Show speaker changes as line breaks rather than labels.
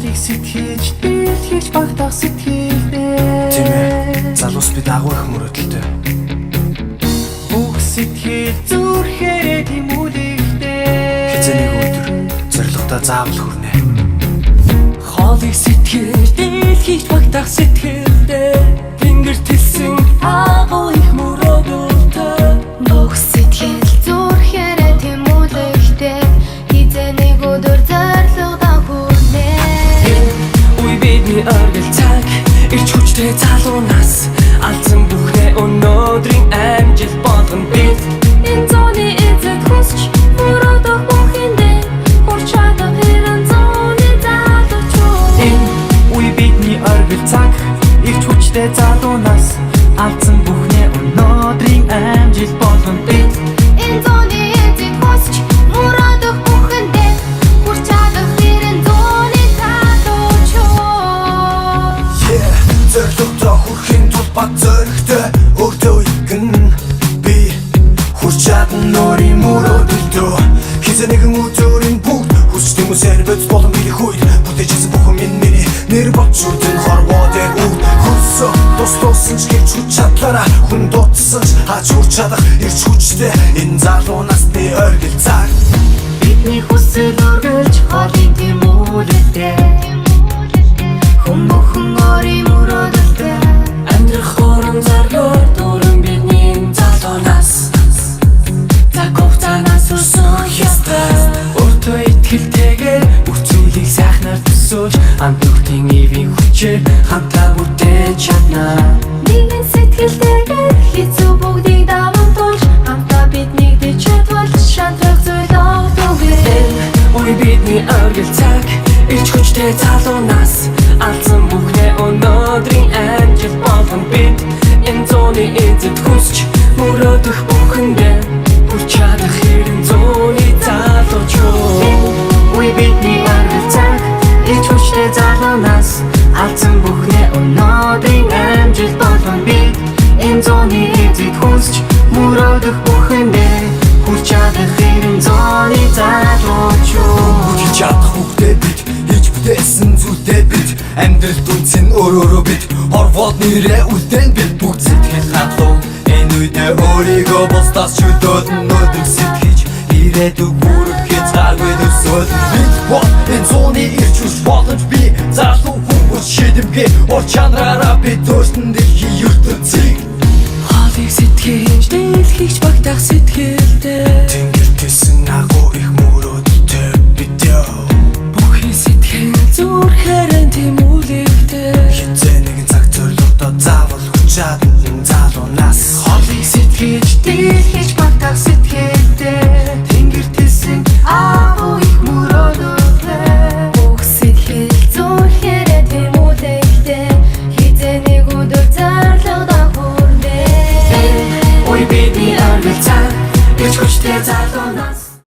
Хоолыг сэтгэж дэлхийж багтах сэтгэлдээ.
Тийм ээ. Залуус бид агуу их мөрөөдөлтэй.
Бүх сэтгэл зүрхээрээ тэмүүлэхдээ.
Хизээний өдөр зорилгодоо заавал хүрнэ.
Хоолыг сэтгэж дэлхийж багтах сэтгэлдээ. Тэнгэр телсэн агуу их мөрөөдөлтэй.
Бүх сэтгэл зүрхээрээ тэмүүлэхдээ. Хизээний өдөр зорилгодоо хүрнэ.
Үе бидний оргил цаг ирч хүчтэй залуунаас алдсан бүхнээ өнөөдрийн амжилт болгоно бид.
Энэ зооны эзэд хүсч мөрөөдөх бүхэндээ хүрч чадах хэрэн зооны залуучууд.
Энэ үе бидний оргил цаг ирч хүчтэй залуунаас алдсан бүхнээ өнөөдрийн амжилт болгоно бид.
Энэ зооны эзэд хүсч мөрөөдөх бүхэндээ хүрч чадах хэрэн зооны залуучууд.
Зорилгодоо хүрэхин тулд бат зоригтой өөртөө игэн би хүрч чадна өөрийн мөрөөдөлдөө. Хизээнийхэн өдрийн бүгд хүсч хүмүүсээр бөц болон миний хүйд бүтээжсэн бүхэн миний нэр бодшуудын хорвоо дээр үг хөрсөө туссан ч гэж хүч чадлаараа хүн дутсан ч хаач хүрч чадах ирч хүчтэй энэ залуунаас би оргил цаг.
Бидний хүсэл өргөж хоолыг тэмүүлэлтэй.
Хүн бүхэн өөрийн мөрөөдөлтэй.
Амьдрах хорон заргаар дөрөн бидний залуунаас Загоовтанаас өрсөн ястай. Өөртөө итгэлтэйгээр бүх зүйлийг сайхнаар төсөөлж хамт нүхтийн ивийн хүчээр хамтаа бүтээн чаднаа.
Нэгэн сэтгэлтэйгээр хэцүү бүгдийг даван туулж хамтаа бид нэгдэж чадвал шантрах зүйл огтугэй.
Үе бидний оргил цаг ирч хүчтэй залуунаас алдсан бүхнээ өнөөдрийн амжилт болгоно бид. Энэ зооны эзэд хүсч мөрөөдөх бүхэндээ хүрч чадах хэрэн зооны залуучууд. Үе бидний оргил цаг ирч хүчтэй залуунаас алдсан бүхнээ өнөөдрийн амжилт болгоно бид. Энэ зооны эзэд хүсч мөрөөдөх бүхэндээ хүрч чадах хэрэн зооны залуучууд.
Хийж чадах үгтэй бид хийж бүтээсэн зүйлтэй бид амьдралд үнцэн өөрөөрөө бид хорвоод нэрээ үлдэн бид бүгд сэтгэл хадлуу энэ үедээ өөрийгөө бусдаас чөлөөлөн өдөр сэтгэж ирээдүг хүрэхэд цаагүй төсөөлөн бид бод энэ зууны ирч хүч боломж би залуу хүмүүс шийдэмгээ ор чанараараа бид төрсөн дэлхийн ертөнцийг
Хоолыг сэтгэж дэлхийж багтах сэтгэлдээ.